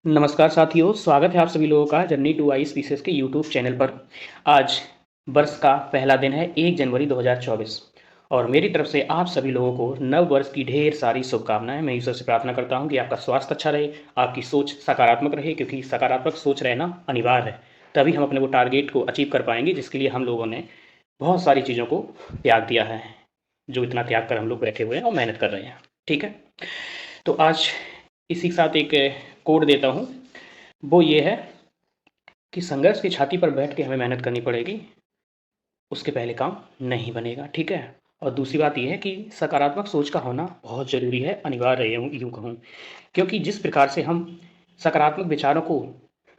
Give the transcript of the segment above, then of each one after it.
नमस्कार साथियों, स्वागत है आप सभी लोगों का जर्नी टू आई स्पीसेस के यूट्यूब चैनल पर। आज वर्ष का पहला दिन है 1 जनवरी 2024 और मेरी तरफ से आप सभी लोगों को नव वर्ष की ढेर सारी शुभकामनाएं। मैं ईश्वर से प्रार्थना करता हूं कि आपका स्वास्थ्य अच्छा रहे, आपकी सोच सकारात्मक रहे, क्योंकि सकारात्मक सोच रहना अनिवार्य है। तभी हम अपने वो टारगेट को अचीव कर पाएंगे जिसके लिए हम लोगों ने बहुत सारी चीज़ों को त्याग दिया है, जो इतना त्याग कर हम लोग बैठे हुए हैं और मेहनत कर रहे हैं। ठीक है, तो आज इसी के साथ एक कोड देता हूँ। वो ये है कि संघर्ष की छाती पर बैठ के हमें मेहनत करनी पड़ेगी, उसके पहले काम नहीं बनेगा। ठीक है, और दूसरी बात ये है कि सकारात्मक सोच का होना बहुत ज़रूरी है, अनिवार्य है यूँ कहूँ, क्योंकि जिस प्रकार से हम सकारात्मक विचारों को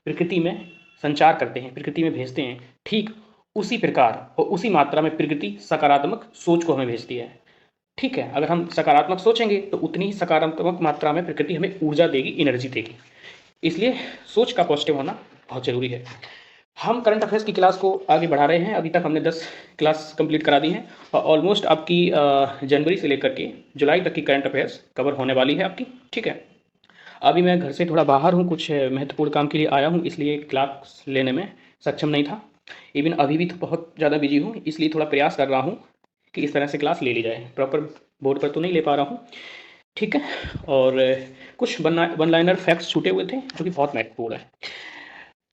प्रकृति में संचार करते हैं, प्रकृति में भेजते हैं, ठीक उसी प्रकार और उसी मात्रा में प्रकृति सकारात्मक सोच को हमें भेजती है। ठीक है, अगर हम सकारात्मक सोचेंगे तो उतनी ही सकारात्मक मात्रा में प्रकृति हमें ऊर्जा देगी, एनर्जी देगी। इसलिए सोच का पॉजिटिव होना बहुत ज़रूरी है। हम करंट अफेयर्स की क्लास को आगे बढ़ा रहे हैं। अभी तक हमने 10 क्लास कंप्लीट करा दी हैं और ऑलमोस्ट आपकी जनवरी से लेकर के जुलाई तक की करंट अफेयर्स कवर होने वाली है आपकी। ठीक है, अभी मैं घर से थोड़ा बाहर हूँ, कुछ महत्वपूर्ण काम के लिए आया हूँ, इसलिए क्लास लेने में सक्षम नहीं था। इवन अभी भी तो बहुत ज़्यादा बिजी हूँ, इसलिए थोड़ा प्रयास कर रहा हूँ कि इस तरह से क्लास ले ली जाए। प्रॉपर बोर्ड पर तो नहीं ले पा रहा हूँ। ठीक है, और कुछ वन लाइनर फैक्ट्स छूटे हुए थे जो कि बहुत महत्वपूर्ण है।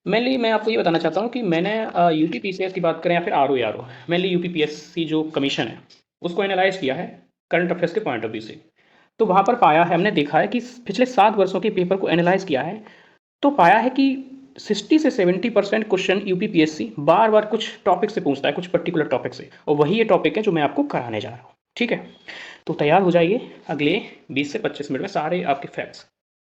मेनली मैं आपको ये बताना चाहता हूँ कि मैंने यूपी पीसीएस की बात करें या फिर R O, mainly UP PSC जो कमीशन है उसको एनालाइज किया है करंट अफेयर्स के पॉइंट ऑफ व्यू से। तो वहाँ पर पाया है, हमने देखा है कि पिछले 7 वर्षों के पेपर को एनालाइज किया है, तो पाया है कि 60 से 70% क्वेश्चन यूपी पीएससी बार बार कुछ टॉपिक से पूछता है, कुछ पर्टिकुलर टॉपिक से, और वही ये टॉपिक है जो मैं आपको कराने जा रहा हूँ। ठीक है, तो तैयार हो जाइए, अगले 20 से 25 मिनट में सारे आपके फैक्ट्स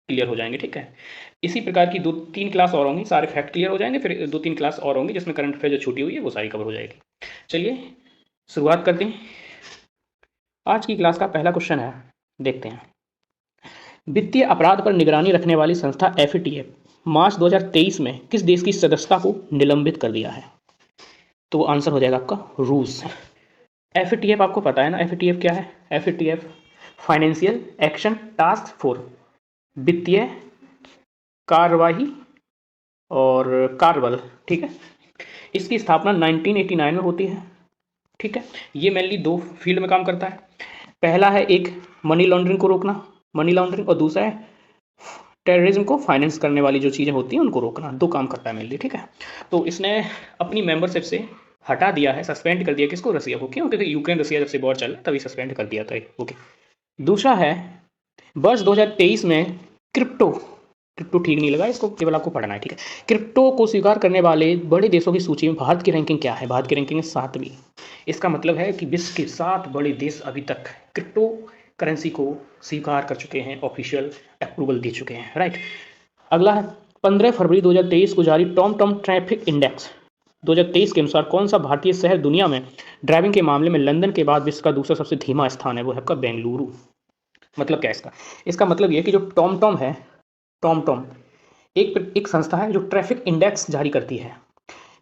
क्लियर हो जाएंगे। ठीक है, इसी प्रकार की 2-3 क्लास और होंगी, सारे फैक्ट क्लियर हो जाएंगे, फिर 2-3 क्लास और होंगी जिसमें करंट अफेयर जो छूटी हुई है वो सारी कवर हो जाएगी। चलिए शुरुआत करते हैं। आज की क्लास का पहला क्वेश्चन है, देखते हैं। वित्तीय अपराध पर निगरानी रखने वाली संस्था एफएटीएफ मार्च 2023 में किस देश की सदस्यता को निलंबित कर दिया है? तो आंसर हो जाएगा आपका रूस। एफएटीएफ आपको पता है ना, एफएटीएफ क्या है? FATF financial action task force, वित्तीय कार्यवाही और कार्यबल। ठीक है, इसकी स्थापना 1989 में होती है। ठीक है, ये मेनली 2 फील्ड में काम करता है। पहला है एक मनी लॉन्ड्रिंग को रोकना, मनी लॉन्ड्रिंग, और दूसरा है टेररिज्म को फाइनेंस करने वाली जो चीज़ें होती हैं उनको रोकना। 2 काम करता है मेनली। ठीक है, तो इसने अपनी मेंबरशिप से हटा दिया है, सस्पेंड कर दिया किसको? रसिया को। क्यों? क्योंकि यूक्रेन रसिया जब से वॉर चल रहा तभी सस्पेंड कर दिया था। ओके, दूसरा है वर्ष 2023 में क्रिप्टो, क्रिप्टो ठीक नहीं लगा इसको, केवल आपको पढ़ना है। ठीक है, क्रिप्टो को स्वीकार करने वाले बड़े देशों की सूची में भारत की रैंकिंग क्या है? भारत की रैंकिंग है 7वीं। इसका मतलब है कि विश्व के 7 बड़े देश अभी तक क्रिप्टो करेंसी को स्वीकार कर चुके हैं, ऑफिशियल अप्रूवल दे चुके हैं। राइट, अगला है 15 फरवरी 2023 को जारी टॉम ट्रैफिक इंडेक्स 2023 के अनुसार कौन सा भारतीय शहर दुनिया में ड्राइविंग के मामले में लंदन के बाद विश्व का दूसरा सबसे धीमा स्थान है? वो है आपका बेंगलुरु। मतलब क्या है इसका? इसका मतलब ये है कि जो टॉम है, टॉम एक संस्था है जो ट्रैफिक इंडेक्स जारी करती है।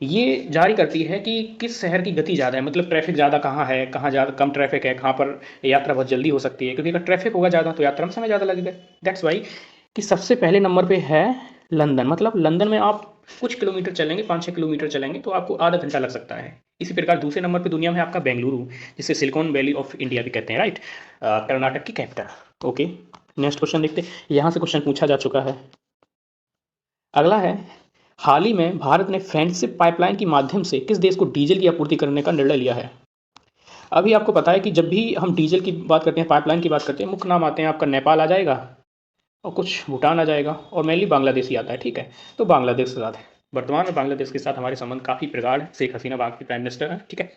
ये जारी करती है कि किस शहर की गति ज़्यादा है, मतलब ट्रैफिक ज़्यादा कहाँ है, कहाँ ज़्यादा कम ट्रैफिक है, कहाँ पर यात्रा बहुत जल्दी हो सकती है, क्योंकि अगर ट्रैफिक होगा ज़्यादा तो यात्रा में समय ज़्यादा लगेगा। दैट्स वाई कि सबसे पहले नंबर पे है लंदन। मतलब लंदन में आप कुछ किलोमीटर चलेंगे, 5-6 किलोमीटर चलेंगे तो आपको आधा घंटा लग सकता है। इसी प्रकार दूसरे नंबर पे दुनिया में आपका बेंगलुरु, जिसे सिलिकॉन वैली ऑफ इंडिया भी कहते हैं। राइट, कर्नाटक की कैपिटल। ओके, नेक्स्ट क्वेश्चन देखते हैं। यहाँ से क्वेश्चन पूछा जा चुका है। अगला है, हाल ही में भारत ने फ्रेंडशिप पाइपलाइन के माध्यम से किस देश को डीजल की आपूर्ति करने का निर्णय लिया है? अभी आपको पता है कि जब भी हम डीजल की बात करते हैं, पाइपलाइन की बात करते हैं, मुख्य नाम आते हैं आपका नेपाल आ जाएगा और कुछ भूटान आ जाएगा और मेनली बांग्लादेश ही आता है। ठीक है, तो बांग्लादेश के साथ वर्तमान में बांग्लादेश के साथ हमारे संबंध काफ़ी प्रगाढ़ है। शेख हसीना वहाँ की प्राइम मिनिस्टर है। ठीक है,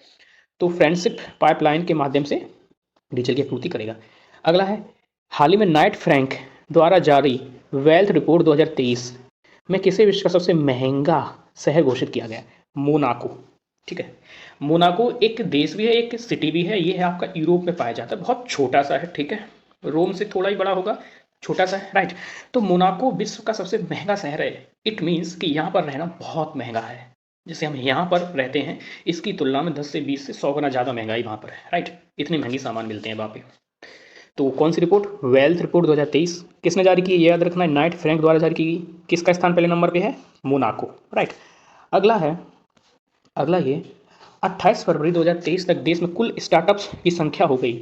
तो फ्रेंडशिप पाइपलाइन के माध्यम से डीजल की आपूर्ति करेगा। अगला है, हाल ही में नाइट फ्रैंक द्वारा जारी वेल्थ रिपोर्ट 2023 में किसे विश्व का सबसे महंगा शहर घोषित किया गया? मोनाको। ठीक है, मोनाको एक देश भी है, एक सिटी भी है। ये है आपका यूरोप में पाया जाता है, बहुत छोटा सा है। ठीक है, रोम से थोड़ा ही बड़ा होगा, छोटा सा है। राइट, तो मोनाको विश्व का सबसे महंगा शहर है। इट मीन्स कि यहाँ पर रहना बहुत महंगा है। जैसे हम यहाँ पर रहते हैं, इसकी तुलना में 10 से 20 से 100 गुना ज़्यादा महंगाई वहाँ पर है। राइट, इतनी महंगी सामान मिलते हैं वहाँ पे। तो कौन सी रिपोर्ट? वेल्थ रिपोर्ट 2023 किसने जारी की? ये याद रखना है, नाइट फ्रैंक द्वारा जारी की गई। किसका स्थान पहले नंबर पे है? Monaco, right. अगला ये 28 फरवरी 2023 तक देश में कुल स्टार्टअप्स की संख्या हो गई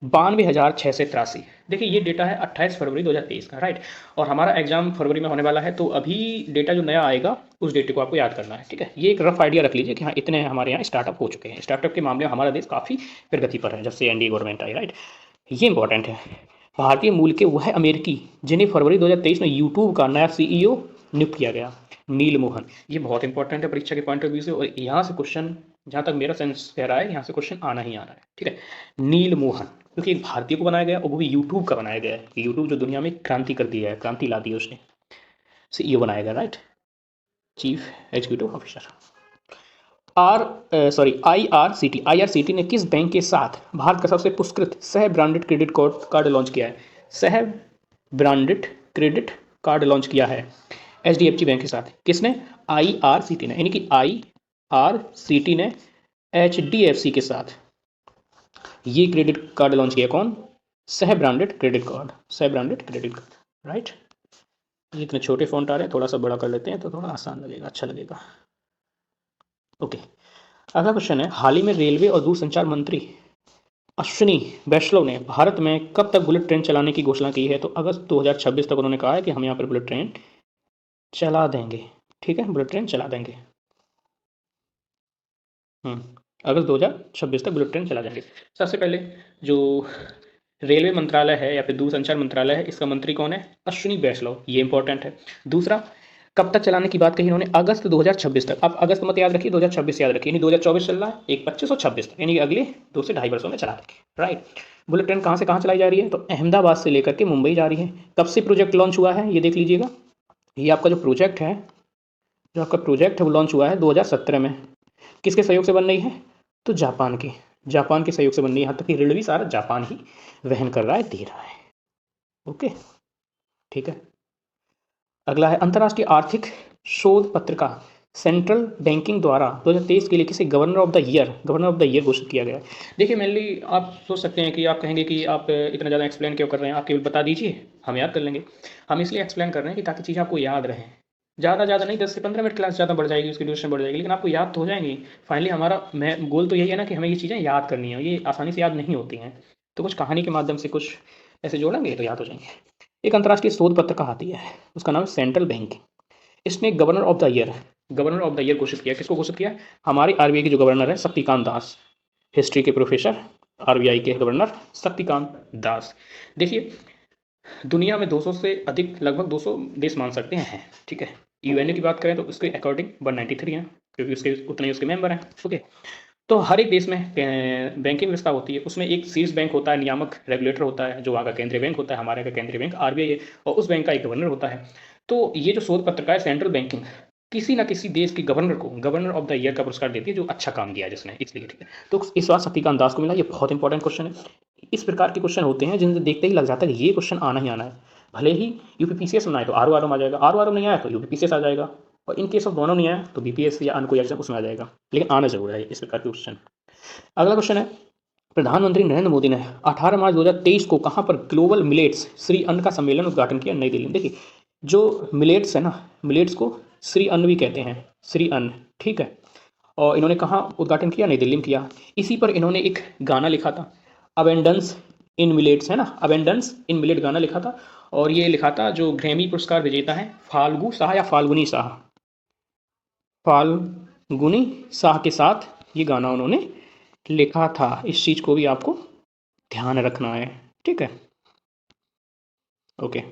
92,683। देखिए ये डेटा है 28 फरवरी 2023 का, राइट। और हमारा एग्जाम फरवरी में होने वाला है, तो अभी डेटा जो नया आएगा उस डेटे को आपको याद करना है, ठीक है। ये एक रफ आइडिया रख लीजिए कि हाँ इतने हमारे यहाँ स्टार्टअप हो चुके हैं। स्टार्टअप के मामले में हमारा देश काफ़ी प्रगति पर है जब से एनडीए गवर्नमेंट आई, राइट। ये इंपॉर्टेंट है। भारतीय मूल के वह अमेरिकी जिन्हें फरवरी 2023 में यूट्यूब का नया सीईओ नियुक्त किया गया, नील मोहन। ये बहुत इंपॉर्टेंट है परीक्षा के पॉइंट ऑफ व्यू से, और यहाँ से क्वेश्चन, जहाँ तक मेरा सेंस कह रहा है, यहाँ से क्वेश्चन आना ही आना है, ठीक है। नील मोहन, क्योंकि एक भारतीय को बनाया गया और वो भी यूट्यूब का बनाया गया है। यूट्यूब जो दुनिया में क्रांति कर दिया है, क्रांति ला दी है उसने, सीईओ बनाया गया, right, chief executive officer. IRCT ने किस बैंक के साथ भारत का सबसे पुरस्कृत सह ब्रांडेड क्रेडिट कार्ड लॉन्च किया है? सह ब्रांडेड क्रेडिट कार्ड लॉन्च किया है एचडीएफसी बैंक के साथ। किसने? आईआरसीटी ने, यानी कि आईआरसीटी ने एचडीएफसी के साथ ये क्रेडिट कार्ड लॉन्च किया। कौन? सह ब्रांडेड क्रेडिट कार्ड, सह ब्रांडेड क्रेडिट कार्ड, राइट। ये इतने छोटे फॉन्ट आ रहे हैं, थोड़ा सा बड़ा कर लेते हैं तो थोड़ा आसान लगेगा, अच्छा लगेगा। ओके, अगला क्वेश्चन है, हाल ही में रेलवे और दूरसंचार मंत्री अश्विनी वैष्णव ने भारत में कब तक बुलेट ट्रेन चलाने की घोषणा की है? तो अगस्त 2026 तक उन्होंने कहा है कि हम यहाँ पर बुलेट ट्रेन चला देंगे, ठीक है, बुलेट ट्रेन चला देंगे। अगस्त 2026 तक बुलेट ट्रेन चला देंगे। सबसे पहले जो रेलवे मंत्रालय है या फिर दूरसंचार मंत्रालय है, इसका मंत्री कौन है? अश्विनी वैष्णव, ये इंपॉर्टेंट है। दूसरा, कब तक चलाने की बात कही इन्होंने? अगस्त 2026 तक। अब अगस्त मत याद रखिए, 2026 याद रखिए, यानी 2024 चल रहा है, एक 25 और 26 तक, यानी अगले 2 से 2.5 वर्षों में चला देंगे, राइट। बुलेट ट्रेन कहाँ से कहाँ चलाई जा रही है? तो अहमदाबाद से लेकर के मुंबई जा रही है। कब से प्रोजेक्ट लॉन्च हुआ है ये देख लीजिएगा। ये आपका जो प्रोजेक्ट है, वो लॉन्च हुआ है 2017 में। किसके सहयोग से बन रही है? तो जापान के सहयोग से बन रही है। यहाँ तक कि ऋण भी सारा जापान ही वहन कर रहा है, दे रहा है। ओके, ठीक है। अगला है, अंतर्राष्ट्रीय आर्थिक शोध पत्रिका सेंट्रल बैंकिंग द्वारा 2023 के लिए किसे गवर्नर ऑफ द ईयर घोषित किया गया है। देखिए मेनली आप सोच सकते हैं कि आप कहेंगे कि आप इतना ज़्यादा एक्सप्लेन क्यों कर रहे हैं, आप केवल बता दीजिए, हम याद कर लेंगे। हम इसलिए एक्सप्लेन कर रहे हैं कि ताकि चीज़ें आपको याद रहें। ज़्यादा नहीं, 10 से 15 मिनट क्लास ज़्यादा बढ़ जाएगी, उसकी ड्यूरेशन बढ़ जाएगी, लेकिन आपको याद तो हो जाएंगी। फाइनली हमारा गोल तो यही है ना कि हमें ये चीज़ें याद करनी है, ये आसानी से याद नहीं होती हैं, तो कुछ कहानी के माध्यम से कुछ ऐसे जोड़ेंगे तो याद हो जाएंगे। एक अंतर्राष्ट्रीय शोध पत्रिका आती है, उसका नाम है सेंट्रल बैंकिंग। इसने गवर्नर ऑफ द ईयर घोषित किया। किसको घोषित किया? हमारी आरबीआई के जो गवर्नर है शक्तिकांत दास, हिस्ट्री के प्रोफेसर, आरबीआई के गवर्नर शक्तिकांत दास। देखिए दुनिया में 200 से अधिक, लगभग 200 देश मान सकते हैं, ठीक है। यूएनओ की बात करें तो उसके अकॉर्डिंग 193 हैं, क्योंकि उसके उतने उसके मेंबर हैं, ओके। तो हर एक देश में बैंकिंग व्यवस्था होती है, उसमें एक शीर्ष बैंक होता है, नियामक रेगुलेटर होता है, जो वहाँ का केंद्रीय बैंक होता है, हमारे का केंद्रीय बैंक आरबीआई है, और उस बैंक का एक गवर्नर होता है। तो ये जो शोध पत्रिका है सेंट्रल बैंकिंग, किसी ना किसी देश के गवर्नर को गवर्नर ऑफ द ईयर का पुरस्कार देती है, जो अच्छा काम किया है जिसने, इसलिए, ठीक है। तो इस बार शक्तिकांत दास को मिला। ये बहुत इंपॉर्टेंट क्वेश्चन है। इस प्रकार के क्वेश्चन होते हैं जिनसे देखते ही लग जाता है कि ये क्वेश्चन आना ही आना है। भले ही यूपीपीसीएस में आए तो आर आ जाएगा, आर नहीं आया तो यूपीपीसीएस आ जाएगा, और इन केस ऑफ दोनों नहीं आया तो बीपीएस या अन्य कोई एग्जाम उसमें आ जाएगा, लेकिन आना जरूर है इस प्रकार के क्वेश्चन। अगला क्वेश्चन है, प्रधानमंत्री नरेंद्र मोदी ने 18 मार्च 2023 को कहां पर ग्लोबल मिलेट्स श्री अन्न का सम्मेलन उद्घाटन किया? नई दिल्ली में। देखिए जो मिलेट्स है ना, मिलेट्स को श्री अन्न भी कहते हैं, श्री अन्न, ठीक है। और इन्होंने कहाँ उद्घाटन किया? नई दिल्ली में किया। इसी पर इन्होंने एक गाना लिखा था, अबेंडेंस इन मिलेट्स, है ना, अबेंडेंस इन मिलेट गाना लिखा था। और ये लिखा था जो ग्रैमी पुरस्कार विजेता है फाल्गु शाह या फाल्गुनी शाह के साथ ये गाना उन्होंने लिखा था। इस चीज को भी आपको ध्यान रखना है, ठीक है, ओके।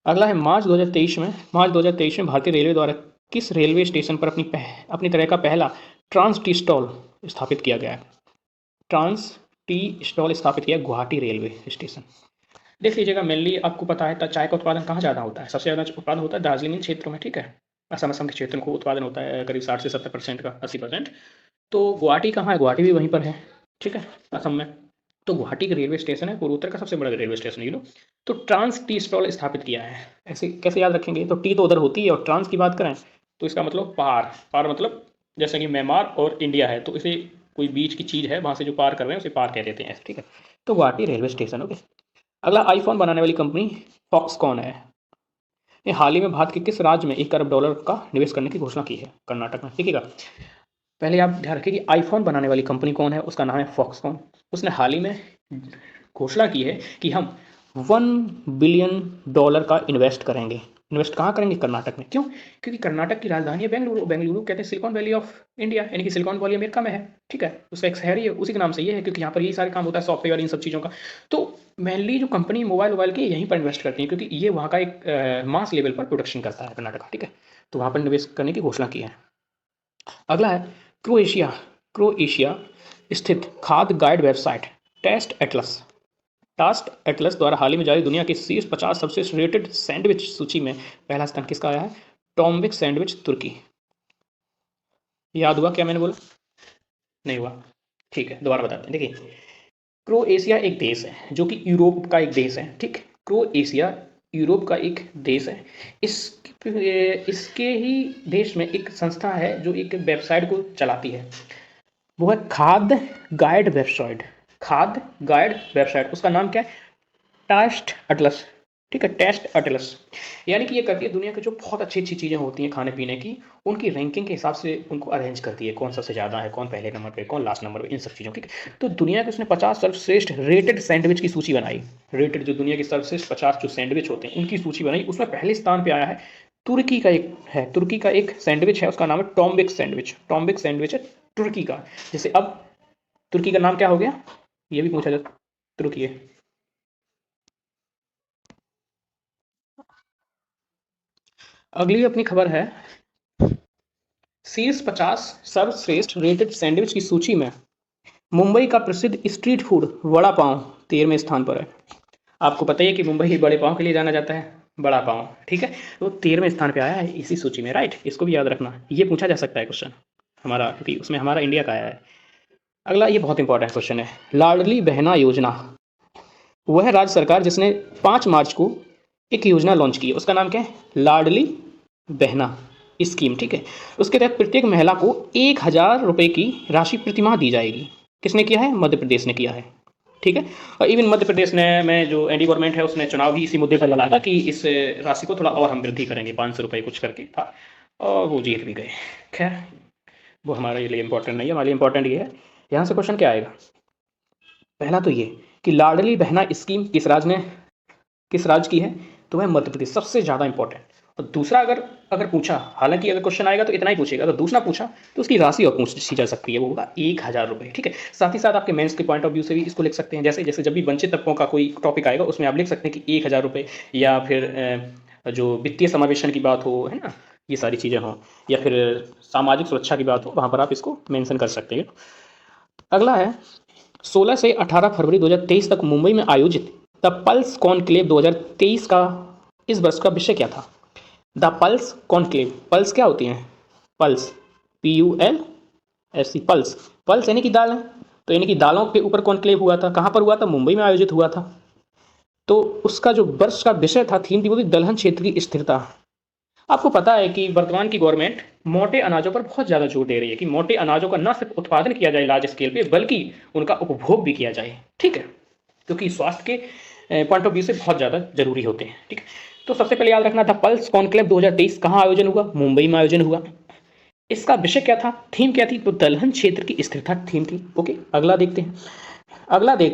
अगला है, मार्च 2023 में भारतीय रेलवे द्वारा किस रेलवे स्टेशन पर अपनी तरह का पहला ट्रांस टी स्टॉल स्थापित किया गया है? ट्रांस टी स्टॉल स्थापित किया गुवाहाटी रेलवे स्टेशन। देख लीजिएगा, मेनली आपको पता है चाय का उत्पादन कहाँ ज़्यादा होता है? सबसे ज़्यादा उत्पादन होता है दार्जिलिंग क्षेत्र में, ठीक है। असम के क्षेत्र को उत्पादन होता है करीब 60 से 70% का, 80%। तो गुवाहाटी कहाँ है? गुवाहाटी भी वहीं पर है, ठीक है, असम में। तो गुवाहाटी का रेलवे स्टेशन है, पूर्वोत्तर का सबसे बड़ा रेलवे स्टेशन, तो ट्रांस टी स्टॉल स्थापित किया है। ऐसे कैसे याद रखेंगे? तो टी तो उधर होती है, और ट्रांस की बात करें तो इसका मतलब पार मतलब जैसे कि म्यांमार और इंडिया है, तो इसे कोई बीच की चीज़ है, वहाँ से जो पार कर रहे हैं उसे पार कह देते हैं, ठीक है। तो गुवाहाटी रेलवे स्टेशन। ओके। अगला, आईफोन बनाने वाली कंपनी फॉक्सकॉन है। ये हाल ही में भारत के किस राज्य में $1 अरब का निवेश करने की घोषणा की है? कर्नाटक में। ठीक है। पहले आप ध्यान रखिए कि आईफोन बनाने वाली कंपनी कौन है, उसका नाम है फॉक्सकॉन। उसने हाल ही में घोषणा की है कि हम $1 बिलियन का इन्वेस्ट करेंगे। इन्वेस्ट कहाँ करेंगे? कर्नाटक में। क्यों? क्योंकि कर्नाटक की राजधानी है बेंगलुरु। बेंगलुरु कहते हैं सिलिकॉन वैली ऑफ इंडिया, यानी कि सिलिकॉन वैली अमेरिका में है। ठीक है, उसका एक शहर ही है, उसी के नाम से ये है, क्योंकि यहाँ पर यही सारे काम होता है, सॉफ्टवेयर इन सब चीज़ों का। तो मेनली जो कंपनी मोबाइल की यहीं पर इन्वेस्ट करती है, क्योंकि ये वहाँ का एक मास लेवल पर प्रोडक्शन करता है कर्नाटक का। ठीक है, तो वहाँ पर निवेश करने की घोषणा की है। अगला है क्रोएशिया। क्रोएशिया स्थित खाद्य guide website Taste Atlas Taste Atlas द्वारा हाल ही में जारी दुनिया के शीर्ष 50 सबसे रेटेड सैंडविच सूची में पहला स्थान किसका आया है? टॉम्बिक सैंडविच तुर्की। याद हुआ क्या मैंने बोला? नहीं हुआ? ठीक है, दोबारा बताते हैं। देखिए, क्रोएशिया एक देश है जो कि यूरोप का एक देश है। ठीक, क्रोएशिया यूरोप का एक देश है। इसके ही देश में एक संस्था है जो एक वेबसाइट को चलाती है, वो है खाद्य गाइड वेबसाइट। खाद्य गाइड वेबसाइट, उसका नाम क्या है? Taste Atlas. ठीक है, टेस्ट एटलस। यानी कि ये करती है दुनिया की जो बहुत अच्छी अच्छी चीज़ें होती हैं खाने पीने की, उनकी रैंकिंग के हिसाब से उनको अरेंज करती है, कौन सबसे ज़्यादा है, कौन पहले नंबर पे, कौन लास्ट नंबर पे, इन सब चीज़ों की। तो दुनिया के उसने 50 सर्वश्रेष्ठ रेटेड सैंडविच की सूची बनाई। रेटेड जो दुनिया की सर्वश्रेष्ठ 50 जो सैंडविच होते हैं उनकी सूची बनाई, उसमें पहले स्थान पर आया है तुर्की का एक है। तुर्की का एक सैंडविच है, उसका नाम है टॉम्बिक सैंडविच। टॉम्बिक सैंडविच है तुर्की का। जैसे अब तुर्की का नाम क्या हो गया, ये भी पूछा जाता। तुर्की है। अगली अपनी खबर है, शीर्ष 50 सर्वश्रेष्ठ रेटेड सैंडविच की सूची में मुंबई का प्रसिद्ध स्ट्रीट फूड वड़ा पाव 13वें स्थान पर है। आपको पता ही है कि मुंबई बड़े पाव के लिए जाना जाता है, बड़ा पाव। ठीक है, तो 13वें स्थान पे आया है इसी सूची में। राइट, इसको भी याद रखना, ये पूछा जा सकता है क्वेश्चन हमारा, क्योंकि उसमें हमारा इंडिया का आया है। अगला, ये बहुत इंपॉर्टेंट क्वेश्चन है। लाडली बहना योजना, वह राज्य सरकार जिसने 5 मार्च को एक योजना लॉन्च की है, उसका नाम क्या है? लाडली बहना स्कीम। ठीक है, उसके तहत प्रत्येक महिला को 1,000 रुपये की राशि प्रतिमाह दी जाएगी। किसने किया है? मध्य प्रदेश ने किया है। ठीक है, और इवन मध्य प्रदेश ने में जो एनडीए गवर्नमेंट है उसने चुनाव भी इसी मुद्दे पर लड़ा था कि इस राशि को थोड़ा और हम वृद्धि करेंगे, 500 रुपये कुछ करके था, और वो जीत भी गए। खैर, वो हमारे लिए इंपॉर्टेंट नहीं है, हमारे लिए इंपॉर्टेंट ये है, यहाँ से क्वेश्चन क्या आएगा? पहला तो ये कि लाडली बहना स्कीम किस राज्य की है? तो वह मध्य प्रदेश, सबसे ज़्यादा इंपॉर्टेंट। और दूसरा, अगर अगर पूछा, हालांकि अगर क्वेश्चन आएगा तो इतना ही पूछेगा, अगर दूसरा पूछा तो उसकी राशि और पूछी जा सकती है, वो होगा 1,000 रुपये। ठीक है, साथ ही साथ आपके मेंस के पॉइंट ऑफ व्यू से भी इसको लिख सकते हैं। जैसे जैसे जब भी वंचित तबकों का कोई टॉपिक आएगा उसमें आप लिख सकते हैं कि 1,000 रुपये, या फिर जो वित्तीय समावेशन की बात हो, है ना, ये सारी चीज़ें हों, या फिर सामाजिक सुरक्षा की बात हो, वहाँ पर आप इसको मेंशन कर सकते हैं। अगला है, 16 से 18 फरवरी 2023 तक मुंबई में आयोजित द पल्स कॉन्क्लेव 2023 का इस वर्ष का विषय क्या था? द पल्स कॉन्क्लेव, पल्स क्या होती हैं? Pulse, PULS, pulse. पल्स यानी कि दाल है, तो यानी कि दालों के ऊपर कॉन्क्लेव हुआ था। कहाँ पर हुआ था? मुंबई में आयोजित हुआ था। तो उसका जो वर्ष का विषय था, थीम थी, वो थी दलहन क्षेत्र की स्थिरता। आपको पता है कि वर्तमान की गवर्नमेंट मोटे अनाजों पर बहुत ज़्यादा जोर दे रही है कि मोटे अनाजों का न सिर्फ उत्पादन किया जाए लार्ज स्केल पे, बल्कि उनका उपभोग भी किया जाए। ठीक है, क्योंकि स्वास्थ्य के पॉइंट ऑफ व्यू से बहुत ज़्यादा जरूरी होते हैं। ठीक है, तो सबसे पहले याद रखना था, पल्स कॉन्क्लेव 2023 कहाँ आयोजन हुआ? मुंबई में आयोजन हुआ। इसका विषय क्या था, थीम क्या थी? तो दलहन क्षेत्र की स्थिरता थीम थी। ओके, अगला देखते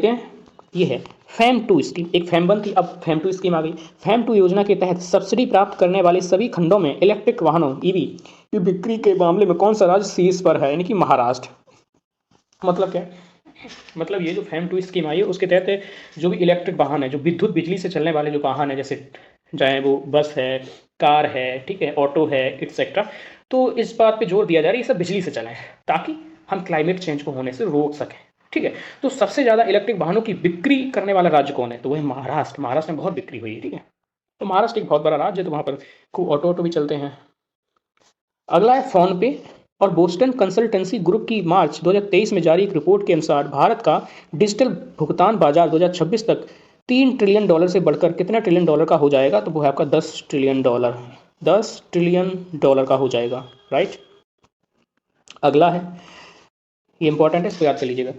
हैं, ये है FAME 2 स्कीम। एक FAME 1 थी, अब FAME 2 स्कीम आ गई। FAME 2 योजना के तहत सब्सिडी प्राप्त करने वाले सभी खंडों में इलेक्ट्रिक वाहनों EV की बिक्री के मामले में कौन सा राज्य शीर्ष पर है? यानी कि महाराष्ट्र। मतलब क्या? मतलब ये जो FAME 2 स्कीम आई है उसके तहत जो भी इलेक्ट्रिक वाहन है, जो विद्युत बिजली से चलने वाले जो वाहन है, जैसे चाहे वो बस है, कार है, ठीक है, ऑटो है, एक्सेट्रा, तो इस बात पे जोर दिया जा रहा है ये सब बिजली से चलाएं, ताकि हम क्लाइमेट चेंज को होने से रोक सकें। ठीक है, तो सबसे ज़्यादा इलेक्ट्रिक वाहनों की बिक्री करने वाला राज्य कौन है? तो वह महाराष्ट्र। महाराष्ट्र में बहुत बिक्री हुई है। ठीक है, तो महाराष्ट्र एक बहुत बड़ा राज्य है, तो वहाँ पर खूब ऑटो भी चलते हैं। अगला है फोन पे और बोस्टन कंसल्टेंसी ग्रुप की मार्च 2023 में जारी एक रिपोर्ट के अनुसार भारत का डिजिटल भुगतान बाजार 2026 तक $3 ट्रिलियन से बढ़कर कितना ट्रिलियन डॉलर का हो जाएगा? तो वो है आपका $10 ट्रिलियन। $10 ट्रिलियन का हो जाएगा। राइट, अगला है, ये इंपॉर्टेंट है, इसको याद कर लीजिएगा।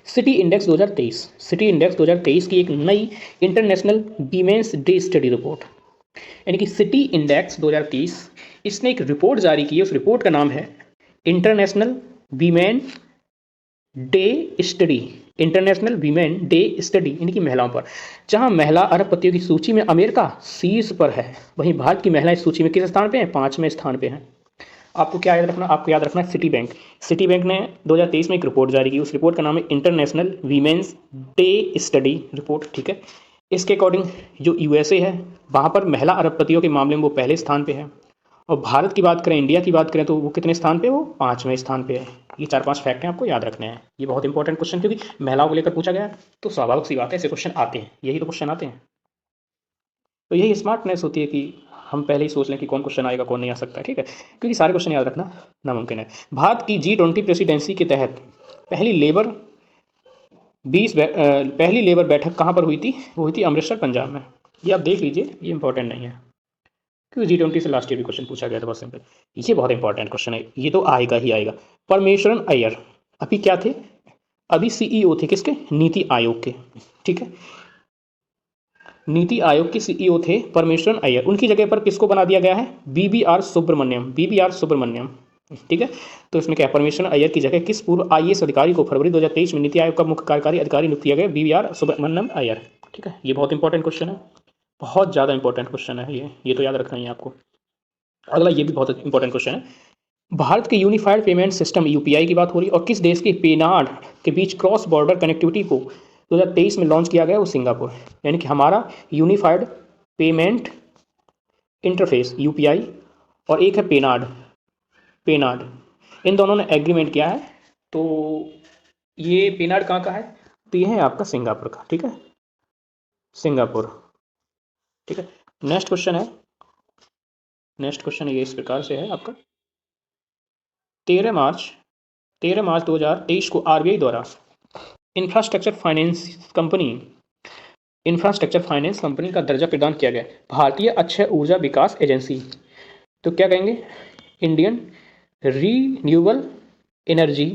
सिटी इंडेक्स 2023, सिटी इंडेक्स 2023 की एक नई international women's day study report, यानी कि सिटी इंडेक्स 2023, इसने एक रिपोर्ट जारी की है। उस रिपोर्ट का नाम है international women day study, international women day study, यानी कि महिलाओं पर। जहां महिला अरबपतियों की सूची में अमेरिका शीर्ष पर है, वहीं भारत की महिला इस सूची में किस स्थान पे है? 5वें स्थान पे है। आपको क्या याद रखना? आपको याद रखना है सिटी बैंक। सिटी बैंक ने 2023 में एक रिपोर्ट जारी की। उस रिपोर्ट का नाम है international women's day study report, ठीक है। इसके अकॉर्डिंग जो यूएसए है, वहाँ पर महिला अरबपतियों के मामले में वो पहले स्थान पे है। और भारत की बात करें, इंडिया की बात करें, तो वो कितने स्थान पे? वो 5वें स्थान पे है। ये 4-5 फैक्ट हैं, आपको याद रखने हैं। ये बहुत इंपॉर्टेंट क्वेश्चन, क्योंकि महिलाओं को लेकर पूछा गया है, तो स्वाभाविक सी बात है ऐसे क्वेश्चन आते हैं, यही तो क्वेश्चन आते हैं। तो यही स्मार्टनेस होती है कि हम पहले ही सोच लें कि कौन क्वेश्चन आएगा, कौन नहीं आ सकता है, ठीक है। क्योंकि सारे क्वेश्चन याद रखना नामुमकिन है। भारत की G20 प्रेसिडेंसी के तहत पहली लेबर बैठक कहाँ पर हुई थी? वो हुई थी अमृतसर, पंजाब में। ये आप देख लीजिए, ये इंपॉर्टेंट नहीं है, क्योंकि G20 से लास्ट ईयर भी क्वेश्चन पूछा गया था, बहुत सिंपल। ये बहुत इंपॉर्टेंट क्वेश्चन है, ये तो आएगा ही आएगा। परमेश्वरन अय्यर अभी क्या थे? अभी सीईओ थे किसके? नीति आयोग के, ठीक है। नीति आयोग के सीईओ थे परमेश्वरन अय्यर। उनकी जगह पर किसको बना दिया गया है? BBR सुब्रमण्यम, BBR सुब्रमण्यम, ठीक है। तो इसमें क्या है? परमेश्वरन अय्यर की जगह किस पूर्व IAS अधिकारी को फरवरी 2023 में नीति आयोग का मुख्य कार्यकारी अधिकारी नियुक्त किया गया? BBR सुब्रमण्यम अय्यर, ठीक है। ये बहुत इंपॉर्टेंट क्वेश्चन है, बहुत ज़्यादा इंपॉर्टेंट क्वेश्चन है ये तो याद रखना ही है आपको। अगला ये भी बहुत इंपॉर्टेंट क्वेश्चन है। भारत के यूनिफाइड पेमेंट सिस्टम यूपीआई की बात हो रही है, और किस देश के पेनाड के बीच क्रॉस बॉर्डर कनेक्टिविटी को 2023 में लॉन्च किया गया? वो सिंगापुर। यानी कि हमारा यूनिफाइड पेमेंट इंटरफेस यूपीआई और एक है पेनाड, इन दोनों ने एग्रीमेंट किया है। तो ये पेनाड कहाँ का है? तो ये है आपका सिंगापुर का, ठीक है, सिंगापुर, ठीक है। नेक्स्ट क्वेश्चन ये इस प्रकार से है आपका। 13 मार्च 2023 को आरबीआई द्वारा इंफ्रास्ट्रक्चर फाइनेंस कंपनी का दर्जा प्रदान किया गया भारतीय अक्षय ऊर्जा विकास एजेंसी, तो क्या कहेंगे? Indian renewable energy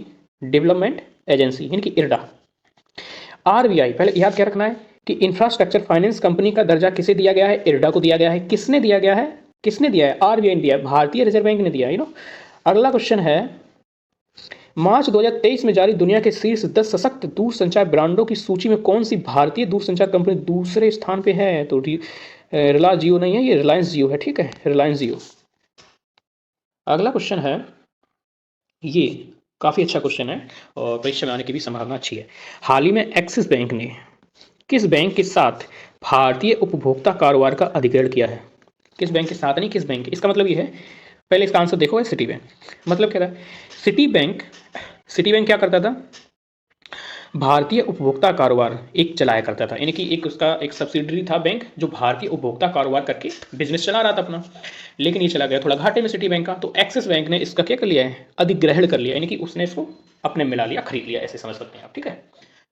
development agency, यानी कि IRDA। आरबीआई, पहले याद क्या रखना है कि इंफ्रास्ट्रक्चर फाइनेंस कंपनी का दर्जा किसे दिया गया है? IRDA को दिया गया है। किसने दिया गया है? आरबीआई ने दिया है, भारतीय रिजर्व बैंक ने दिया है, अगला क्वेश्चन है, मार्च 2023 में जारी दुनिया के शीर्ष 10 सशक्त दूरसंचार ब्रांडों की सूची में कौन सी भारतीय दूरसंचार कंपनी दूसरे स्थान पे है? तो रिलायंस जियो नहीं है, ये रिलायंस जियो है, ठीक है, रिलायंस जियो। अगला क्वेश्चन है, ये काफ़ी अच्छा क्वेश्चन है और परीक्षा में आने की भी संभावना अच्छी है। हाल ही में एक्सिस बैंक ने किस बैंक के साथ भारतीय उपभोक्ता कारोबार का अधिग्रहण किया है? किस बैंक के साथ नहीं, किस बैंक के। इसका मतलब ये है, पहले इसका आंसर देखो है सिटी बैंक। मतलब क्या था? सिटी बैंक क्या करता था? भारतीय उपभोक्ता कारोबार एक चलाया करता था, यानी कि एक उसका एक सब्सिडरी था बैंक, जो भारतीय उपभोक्ता कारोबार करके बिजनेस चला रहा था अपना। लेकिन ये चला गया थोड़ा घाटे में सिटी बैंक का, तो एक्सिस बैंक ने इसका क्या कर लिया है? अधिग्रहण कर लिया, यानी कि उसने इसको अपने मिला लिया, खरीद लिया, ऐसे समझ सकते हैं आप, ठीक है।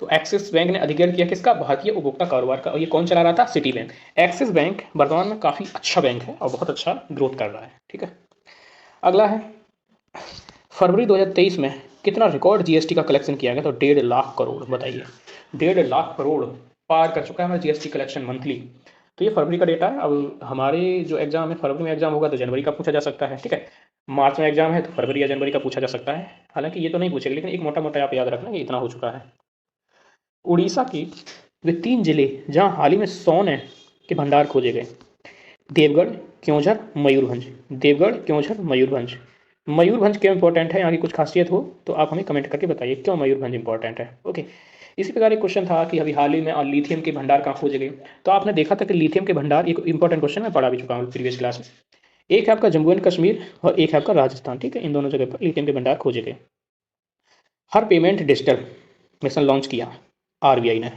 तो एक्सिस बैंक ने अधिग्रहण किया किसका? भारतीय उपभोक्ता कारोबार का। और ये कौन चला रहा था? City bank. एक्सिस बैंक वर्तमान में काफ़ी अच्छा बैंक है और बहुत अच्छा ग्रोथ कर रहा है, ठीक है। अगला है, फरवरी 2023 में कितना रिकॉर्ड जीएसटी का कलेक्शन किया गया? तो 1.5 लाख करोड़, बताइए। 1.5 लाख करोड़ पार कर चुका है हमारा जीएसटी कलेक्शन मंथली। तो ये फरवरी का डेटा है। अब हमारे जो एग्जाम है, फरवरी में एग्जाम होगा तो जनवरी का पूछा जा सकता है, ठीक है। मार्च में एग्जाम है तो फरवरी या जनवरी का पूछा जा सकता है। हालांकि ये तो नहीं पूछेगा, लेकिन एक मोटा मोटा आप याद रखना कि इतना हो चुका है। उड़ीसा की वे 3 जिले जहाँ हाल ही में सोने के भंडार खोजे गए, देवगढ़, क्योंझर, मयूरभंज। देवगढ़, क्योंझर, मयूरभंज। मयूरभंज क्यों इंपॉर्टेंट है? यहाँ की कुछ खासियत हो तो आप हमें कमेंट करके बताइए क्यों मयूरभंज इंपॉर्टेंट है, ओके। इसी प्रकार एक क्वेश्चन था कि अभी हाल ही में लिथियम के भंडार कहाँ खोजे गए। तो आपने देखा था कि लिथियम के भंडार, एक इंपॉर्टेंट क्वेश्चन मैं पढ़ा भी चुका हूँ प्रीवियस क्लास में। एक है आपका जम्मू एंड कश्मीर और एक है आपका राजस्थान, ठीक है। इन दोनों जगह पर लिथियम के भंडार खोजे गए। हर पेमेंट डिजिटल मिशन लॉन्च किया आरबीआई ने।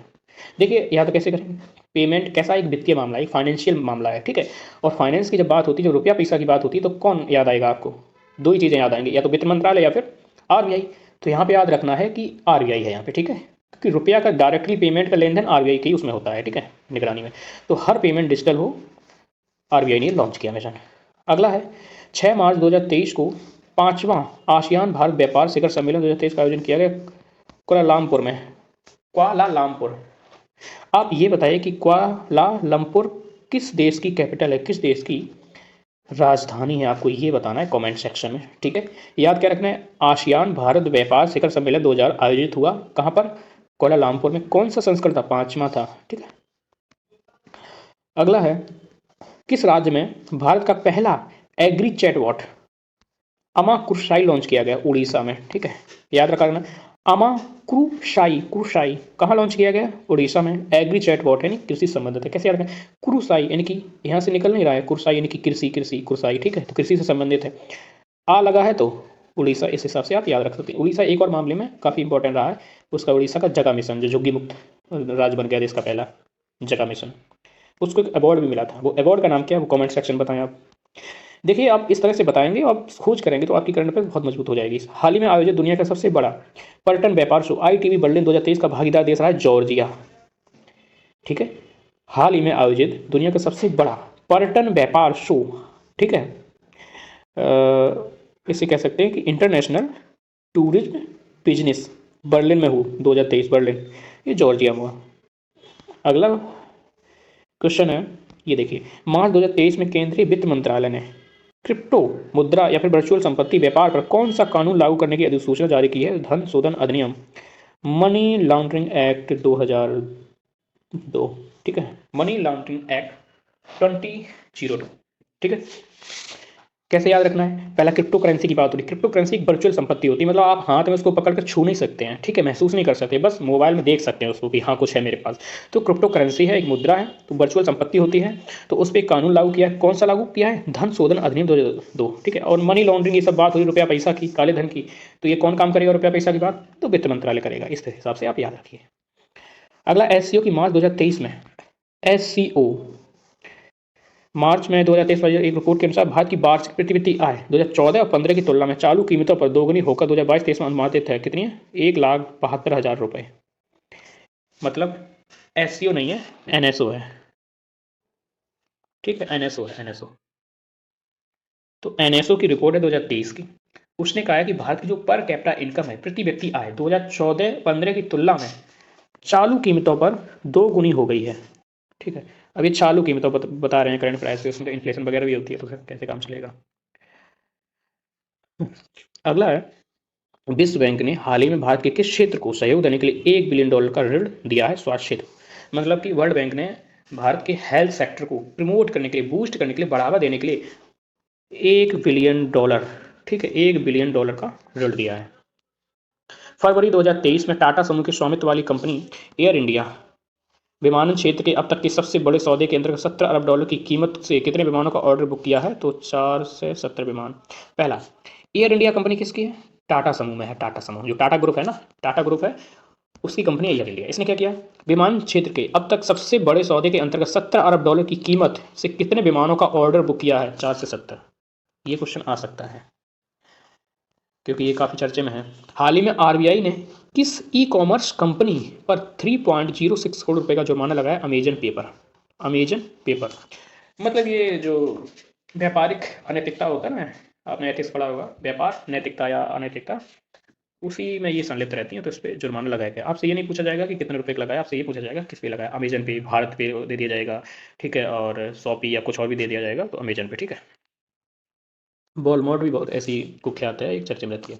देखिए यहाँ तो कैसे करेंगे? पेमेंट कैसा एक वित्तीय मामला है, एक फाइनेंशियल मामला है, ठीक है। और फाइनेंस की जब बात होती है, जब रुपया पैसा की बात होती है, तो कौन याद आएगा आपको? 2 ही चीज़ें याद आएंगी, या तो वित्त मंत्रालय या फिर आरबीआई। तो यहाँ पे याद रखना है कि आरबीआई है यहाँ पे, ठीक है, क्योंकि रुपया का डायरेक्टली पेमेंट का लेन देन आरबीआई के ही उसमें होता है, ठीक है, निगरानी में। तो हर पेमेंट डिजिटल हो, आरबीआई ने लॉन्च किया मिशन। अगला है, 6 मार्च 2023 को 5वां आसियान भारत व्यापार शिखर सम्मेलन 2023 का आयोजन किया गया कुआलालंपुर में। क्वालालंपुर। आप ये बताइए कि क्वालालंपुर किस देश की कैपिटल है, किस देश की राजधानी है, आपको ये बताना है कमेंट सेक्शन में, ठीक है। याद क्या रखना है, आसियान भारत व्यापार शिखर सम्मेलन 2000 आयोजित हुआ कहाँ पर, कोलालमपुर में। कौन सा संस्करण था, 5वां था, ठीक है। अगला है, किस राज्य में भारत का पहला एग्री चैटबॉट अमाकुरशाई लॉन्च किया गया, उड़ीसा में, ठीक है। याद रखा ना, अमाकुरशाई, कुरशाई कहाँ लॉन्च किया गया, उड़ीसा में। एग्री चैटबॉट यानी कृषि संबंधित है, कैसे याद रखें, कुरुसाई यानी कि यहाँ से निकल नहीं रहा है, कुरसाई यानी कि कृषि, कृषि कुरसाई, ठीक है, तो कृषि से संबंधित है। आ लगा है तो उड़ीसा, इस हिसाब से आप याद रख सकते हैं। उड़ीसा एक और मामले में काफ़ी इंपॉर्टेंट रहा है, उसका उड़ीसा का जगा मिशन, जो झुग्गी मुक्त राज्य बन गया देश का पहला, जगा मिशन। उसको एक अवार्ड भी मिला था, वो अवार्ड का नाम क्या है, वो कमेंट सेक्शन बताएं आप। देखिए, आप इस तरह से बताएंगे, आप खोज करेंगे तो आपकी करंट अफेयर बहुत मजबूत हो जाएगी। हाल ही में आयोजित दुनिया का सबसे बड़ा पर्यटन व्यापार शो ITV बर्लिन 2023 का भागीदार देश रहा है जॉर्जिया, ठीक है। हाल ही में आयोजित दुनिया का सबसे बड़ा पर्यटन व्यापार शो, ठीक है, इसे कह सकते हैं कि इंटरनेशनल टूरिज्म बिजनेस बर्लिन में हुआ 2023, बर्लिन, ये जॉर्जिया में हुआ। अगला क्वेश्चन है, ये देखिए, मार्च 2023 में केंद्रीय वित्त मंत्रालय ने क्रिप्टो मुद्रा या फिर वर्चुअल संपत्ति व्यापार पर कौन सा कानून लागू करने की अधिसूचना जारी की है, धन शोधन अधिनियम, मनी लॉन्ड्रिंग एक्ट 2002, ठीक है, मनी लॉन्ड्रिंग एक्ट 2002, ठीक है। कैसे याद रखना है, पहला क्रिप्टो करेंसी की बात हो रही। क्रिप्टो करेंसी एक वर्चुअल संपत्ति होती है, मतलब आप हाथ में उसको पकड़ कर छू नहीं सकते हैं, ठीक है, महसूस नहीं कर सकते, बस मोबाइल में देख सकते हैं उसको कि हाँ कुछ है मेरे पास। तो क्रिप्टो करेंसी है, एक मुद्रा है, तो वर्चुअल संपत्ति होती है। तो उस पर एक कानून लागू किया है, कौन सा लागू किया है, धन शोधन अधिनियम 2002, ठीक है। और मनी लॉन्ड्रिंग ये सब बात हुई रुपया पैसा की, काले धन की, तो ये कौन काम करेगा रुपया पैसा की बात, तो वित्त मंत्रालय करेगा, इस हिसाब से आप याद रखिए। अगला SCO की मार्च 2023 में, SCO मार्च में 2023 में एक रिपोर्ट के अनुसार भारत की वार्षिक प्रतिविधि आय 2014 और 15 की तुलना में चालू कीमतों पर दोगुनी होकर 2022-23 में अनुमानित है, कितनी है, 1,72,000 रुपये। मतलब SCO नहीं है, NSO है, ठीक है, NSO है, NSO। तो NSO की रिपोर्ट है 2023 की। उसने कहा है कि भारत की जो पर कैपिटा इनकम है, प्रति व्यक्ति आय 2014-15 की तुलना में चालू कीमतों पर 2 गुनी हो गई है, ठीक है। अब ये चालू कीमतों बता रहे हैं, करंट प्राइस, उसमें तो इन्फ्लेशन वगैरह भी होती है, तो फिर कैसे काम चलेगा। अगला है, विश्व बैंक ने हाल ही में भारत के किस क्षेत्र को सहयोग देने के लिए $1 बिलियन का ऋण दिया है, स्वास्थ्य क्षेत्र। मतलब कि वर्ल्ड बैंक ने भारत के हेल्थ सेक्टर को प्रमोट करने के लिए, बूस्ट करने के लिए, बढ़ावा देने के लिए $1 बिलियन, ठीक है, $1 बिलियन का ऋण दिया है। फरवरी 2023 में टाटा समूह के स्वामित्व वाली कंपनी एयर इंडिया विमानन क्षेत्र के अब तक के सबसे बड़े सौदे के अंतर्गत $17 अरब की कीमत से कितने विमानों का ऑर्डर बुक किया है, तो 4 से 70 विमान। पहला, एयर इंडिया कंपनी किसकी है, टाटा समूह में है, टाटा समूह जो टाटा ग्रुप है ना, टाटा ग्रुप है, उसकी कंपनी है एयर इंडिया। इसने क्या किया, विमान क्षेत्र के अब तक सबसे बड़े सौदे के अंतर्गत $17 अरब की कीमत से कितने विमानों का ऑर्डर बुक किया है, 4 से 70। ये क्वेश्चन आ सकता है क्योंकि ये काफ़ी चर्चे में है। हाल ही में RBI ने किस ई-कॉमर्स कंपनी पर 3.06 करोड़ रुपए का जुर्माना लगाया, अमेजन पेपर, अमेजन पेपर। मतलब ये जो व्यापारिक अनैतिकता होता है ना, आपने एथिक्स पढ़ा होगा, व्यापार नैतिकता या अनैतिकता, उसी में ये संलिप्त रहती हैं, तो इस पर जुर्माना लगाया गया। आपसे ये नहीं पूछा जाएगा कि कितने रुपए का लगाया, आपसे ये पूछा जाएगा किस पे लगाया, अमेजन पे, भारत पे दे दिया जाएगा, ठीक है, और शॉपी या कुछ और भी दे दिया जाएगा, तो अमेजन पे, ठीक है। वॉलमार्ट भी बहुत ऐसी कुख्यात है, एक चर्चे में रहती है।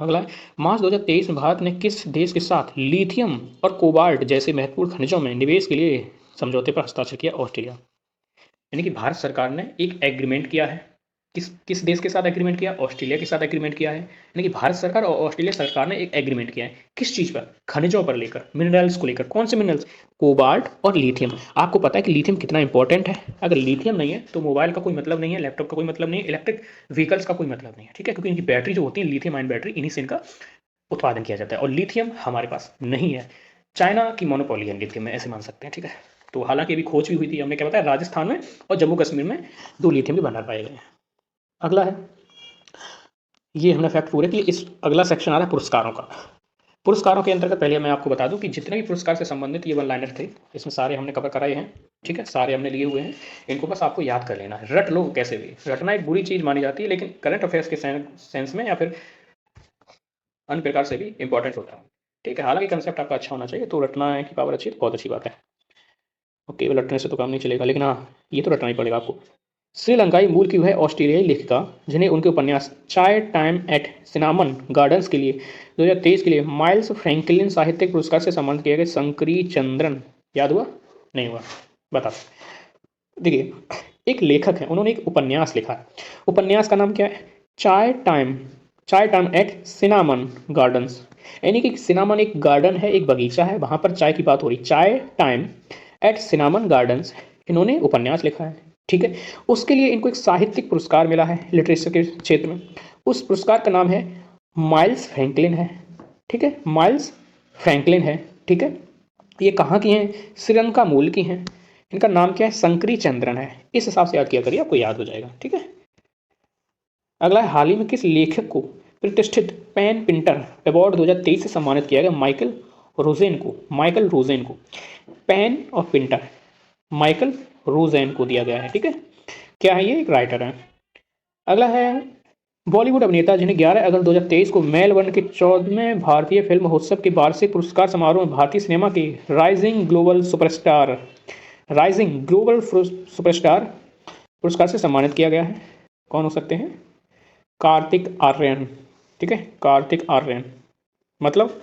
अगला है, मार्च 2023 में भारत ने किस देश के साथ लिथियम और कोबाल्ट जैसे महत्वपूर्ण खनिजों में निवेश के लिए समझौते पर हस्ताक्षर किया, ऑस्ट्रेलिया। यानी कि भारत सरकार ने एक एग्रीमेंट किया है, किस किस देश के साथ एग्रीमेंट किया, ऑस्ट्रेलिया के साथ एग्रीमेंट किया है। यानी कि भारत सरकार और ऑस्ट्रेलिया सरकार ने एक एग्रीमेंट किया है, किस चीज़ पर, खनिजों पर लेकर, मिनरल्स को लेकर। कौन से मिनरल्स, कोबाल्ट और लिथियम। आपको पता है कि लिथियम कितना इंपॉर्टेंट है, अगर लिथियम नहीं है तो मोबाइल का कोई मतलब नहीं है, लैपटॉप का कोई मतलब नहीं है, इलेक्ट्रिक व्हीकल्स का कोई मतलब नहीं है, ठीक है, क्योंकि इनकी बैटरी जो होती है लिथियम आयन बैटरी, इन्हीं से इनका उत्पादन किया जाता है, और लिथियम हमारे पास नहीं है, चाइना की मोनोपोली है लिथियम में, ऐसे मान सकते हैं, ठीक है। तो हालांकि अभी खोज भी हुई थी, हमने क्या बताया, राजस्थान में और जम्मू कश्मीर में 2 लिथियम के भंडार पाए गए हैं। अगला है, ये हमने फैक्ट पूरे किए। इस अगला सेक्शन आ रहा है पुरस्कारों का। पुरस्कारों के अंतर्गत पहले मैं आपको बता दूं कि जितने भी पुरस्कार से संबंधित ये वन लाइनर थे, इसमें सारे हमने कवर कराए हैं, ठीक है, सारे हमने लिए हुए हैं। इनको बस आपको याद कर लेना है, रट लो कैसे भी। रटना एक बुरी चीज़ मानी जाती है, लेकिन करंट अफेयर्स के सेंस में या फिर अन्य प्रकार से भी इंपॉर्टेंट होता है। ठीक है, हालांकि कंसेप्ट आपका अच्छा होना चाहिए, तो रटना की पावर अच्छी है तो बहुत अच्छी बात है। और केवल रटने से तो काम नहीं चलेगा, लेकिन हाँ ये तो रटना ही पड़ेगा आपको। श्रीलंकाई मूल की वह ऑस्ट्रेलियाई लेखिका जिन्हें उनके उपन्यास चाय टाइम एट सिनामन गार्डन्स के लिए 2023 के लिए माइल्स फ्रैंकलिन साहित्यिक पुरस्कार से सम्मानित किया गया शंकरी चंद्रन, याद हुआ नहीं हुआ बता। देखिए, एक लेखक है, उन्होंने एक उपन्यास लिखा है। उपन्यास का नाम क्या है? चाय टाइम, चाय टाइम एट सिनामन गार्डन्स। यानी कि सिनामन एक गार्डन है, एक बगीचा है, वहां पर चाय की बात हो रही। चाय टाइम एट सिनामन गार्डन्स, इन्होंने उपन्यास लिखा है। ठीक है, उसके लिए इनको एक साहित्यिक पुरस्कार मिला है लिटरेचर के क्षेत्र में। उस पुरस्कार का नाम है माइल्स फ्रैंकलिन है। ठीक है, माइल्स फ्रैंकलिन है। ठीक है, ये कहाँ की हैं? श्रीलंका मूल की हैं। इनका नाम क्या है? शंकरी चंद्रन है। इस हिसाब से याद किया करिए, आपको याद हो जाएगा। ठीक है, अगला है, हाल ही में किस लेखक को प्रतिष्ठित पेन पिंटर अवार्ड 2023 से सम्मानित किया गया? माइकल रोजेन को। माइकल रोजेन को पेन और पिंटर माइकल रोजेन को दिया गया है। ठीक है, क्या है? ये एक राइटर है। अगला है, बॉलीवुड अभिनेता जिन्हें 11 अगस्त 2023 को मेलबर्न के 14वें भारतीय फिल्म महोत्सव के वार्षिक पुरस्कार समारोह में भारतीय सिनेमा के राइजिंग ग्लोबल सुपरस्टार पुरस्कार से सम्मानित किया गया है। कौन हो सकते हैं? कार्तिक आर्यन। ठीक है, कार्तिक आर्यन। मतलब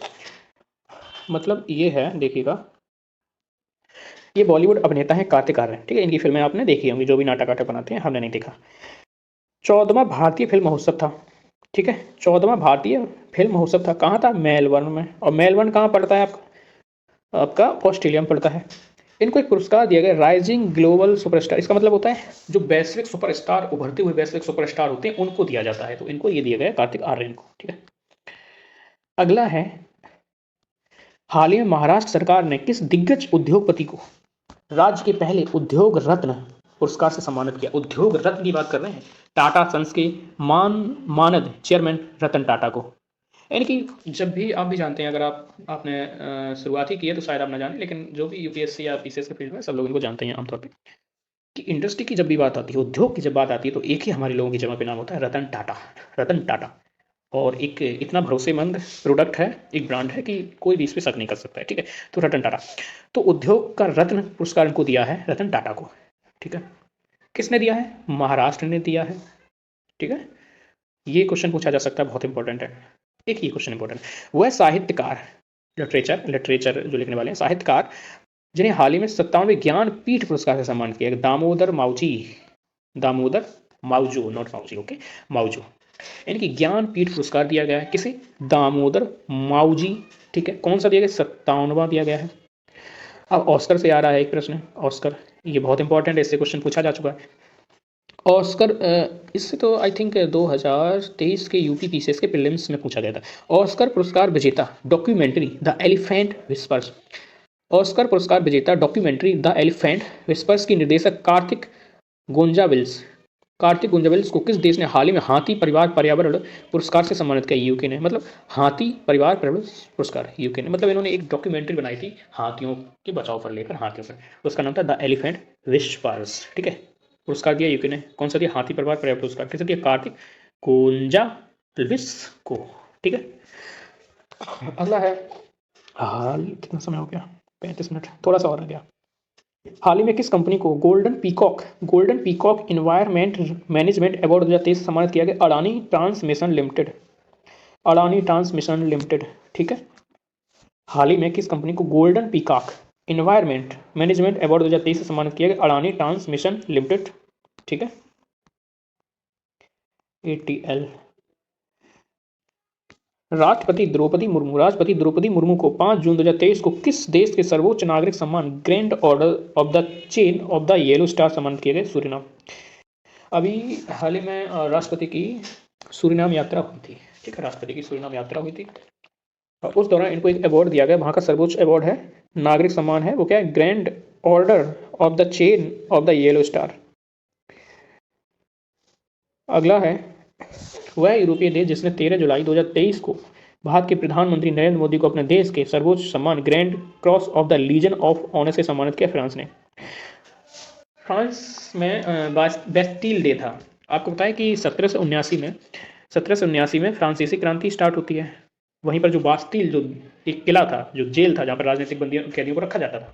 ये है, देखिएगा, ये बॉलीवुड अभिनेता है कार्तिक आर्यन। ठीक है, इनकी फिल्में आपने देखी होंगी, जो भी नाटक वाटक बनाते हैं, हमने नहीं देखा। 14वां भारतीय फिल्म महोत्सव था। ठीक है, 14वां भारतीय फिल्म महोत्सव था। कहाँ था? मेलबर्न में। और मेलबर्न कहाँ पड़ता है आपका ऑस्ट्रेलिया में पड़ता है। इनको एक पुरस्कार दिया गया राइजिंग ग्लोबल सुपरस्टार। इसका मतलब होता है जो वैश्विक सुपरस्टार, उभरते हुए वैश्विक सुपरस्टार होते हैं, उनको दिया जाता है। तो इनको ये दिया गया कार्तिक आर्यन को। ठीक है, अगला है, हाल ही में महाराष्ट्र सरकार ने किस दिग्गज उद्योगपति को राज्य के पहले उद्योग रत्न पुरस्कार से सम्मानित किया? उद्योग रत्न की बात कर रहे हैं, टाटा सन्स के मानद चेयरमैन रतन टाटा को। यानी कि जब भी आप भी जानते हैं, अगर आपने शुरुआत ही की है तो शायद आप ना जाने, लेकिन जो भी यूपीएससी या पीसीएस के फील्ड में सब लोग इनको जानते हैं आमतौर पे, कि इंडस्ट्री की जब भी बात आती है, उद्योग की जब बात आती है, तो एक ही हमारे लोगों की जगह पे नाम होता है रतन टाटा। रतन टाटा, और एक इतना भरोसेमंद प्रोडक्ट है, एक ब्रांड है कि कोई भी इस पर शक नहीं कर सकता है। ठीक है, तो रतन टाटा, तो उद्योग का रत्न पुरस्कार इनको दिया है रतन टाटा को। ठीक है, किसने दिया है? महाराष्ट्र ने दिया है। ठीक है, ये क्वेश्चन पूछा जा सकता है, बहुत इंपॉर्टेंट है। एक ही क्वेश्चन इंपॉर्टेंट, वह साहित्यकार, लिटरेचर जो लिखने वाले हैं, साहित्यकार जिन्हें हाल ही में 57वें ज्ञानपीठ पुरस्कार से सम्मानित किया गया, दामोदर माउजू, नॉट माउजी, ओके, माउजू। यानी कि ज्ञानपीठ पुरस्कार दिया गया है किसे? दामोदर माउजी। ठीक है, कौन सा दिया गया? 57वां दिया गया है। अब ऑस्कर से आ रहा है एक प्रश्न, ऑस्कर, ये बहुत इंपॉर्टेंट है, इससे क्वेश्चन पूछा जा चुका है। ऑस्कर, इससे तो आई थिंक 2023 के यूपी पीसीएस के प्रीलिम्स में पूछा गया था। ऑस्कर पुरस्कार विजेता documentary the elephant whispers, Oscar पुरस्कार विजेता डॉक्यूमेंट्री द एलिफेंट विस्पर्स की निर्देशक कार्तिक गुंजाविल्स को किस देश ने हाल ही में हाथी परिवार पर्यावरण पुरस्कार से सम्मानित किया? यूके ने। मतलब हाथी परिवार पर्यावरण पुरस्कार यूके ने, मतलब इन्होंने एक डॉक्यूमेंट्री बनाई थी हाथियों के बचाव पर लेकर, हाथियों पर, उसका नाम था द एलिफेंट विस्पर्स। ठीक है, पुरस्कार दिया यूके ने। कौन सा दिया? हाथी परिवार पर्यावरण पुरस्कार। किसे दिया? कार्तिक गुंजाविल्स को। ठीक है, अगला है, हाल कितना समय हो गया? 35 मिनट, थोड़ा सा और रह गया। हाल ही में किस कंपनी को golden peacock environment management award 2023 सम्मानित किया गया? Adani transmission limited, Adani transmission limited. ठीक है, हाल ही में किस कंपनी को golden peacock environment management award 2023 से सम्मानित किया गया? Adani transmission limited. ठीक है, ATL। राष्ट्रपति द्रौपदी मुर्मू को 5 जून 2023 को किस देश के सर्वोच्च नागरिक सम्मान grand order of the chain of the yellow star सम्मानित किए गए? सूरीनाम। अभी हाल ही में राष्ट्रपति की सूरीनाम यात्रा हुई थी। ठीक है, राष्ट्रपति की सूरीनाम यात्रा हुई थी, और उस दौरान इनको एक अवार्ड दिया गया। वहाँ का सर्वोच्च अवार्ड है, नागरिक सम्मान है, वो क्या है? Grand order of the chain of the yellow star. अगला है, वह यूरोपीय देश जिसने 13 जुलाई 2023 को भारत के प्रधानमंत्री नरेंद्र मोदी को अपने देश के सर्वोच्च सम्मान Grand Cross of the Legion of Honour से सम्मानित किया? फ्रांस ने। फ्रांस में बेस्टिल डे था। आपको बताया कि 1779 में फ्रांसीसी क्रांति स्टार्ट होती है। वहीं पर जो बास्तिल, जो एक किला था, जो जेल था जहाँ पर राजनीतिक बंदियों कैदियों को रखा जाता था,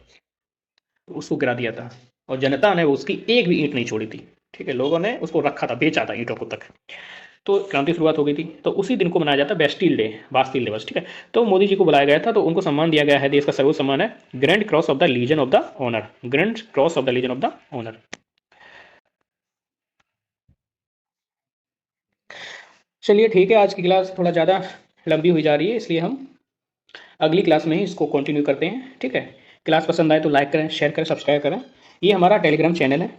तो उसको गिरा दिया था। और जनता ने उसकी एक भी ईंट नहीं छोड़ी थी। ठीक है, लोगों ने उसको रखा था, बेचा था ईंटों को तक। तो क्रांति की शुरुआत हो गई थी। तो उसी दिन को मनाया जाता है बेस्टिल डे, बास्तिल दिवस। ठीक है, तो मोदी जी को बुलाया गया था, तो उनको सम्मान दिया गया है, देश का सर्वोच्च सम्मान है Grand Cross of the Legion of the Honour. Grand Cross of the Legion of the Honour. चलिए ठीक है, आज की क्लास थोड़ा ज़्यादा लंबी हुई जा रही है, इसलिए हम अगली क्लास में ही इसको कंटिन्यू करते हैं। ठीक है, क्लास पसंद आए तो लाइक करें, शेयर करें, सब्सक्राइब करें। ये हमारा टेलीग्राम चैनल है,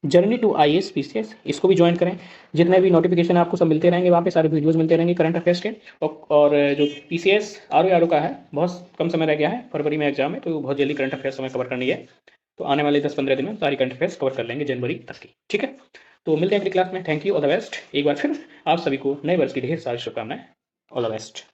journey to I S P C S, इसको भी ज्वाइन करें। जितने भी नोटिफिकेशन आपको सब मिलते रहेंगे, वहाँ पे सारे वीडियोस मिलते रहेंगे करंट अफेयर्स के। और जो P C S R O का है, बहुत कम समय रह गया है, फरवरी में एग्जाम है, तो बहुत जल्दी करंट अफेयर्स हमें कवर करनी है। तो आने वाले 10-15 दिन में सारी करंट अफेयर्स कवर कर लेंगे जनवरी तक की। ठीक है, तो मिलते हैं अगली क्लास में। Thank you, all the best. एक बार फिर आप सभी को नए वर्ष की ढेर सारी शुभकामनाएं। All the best.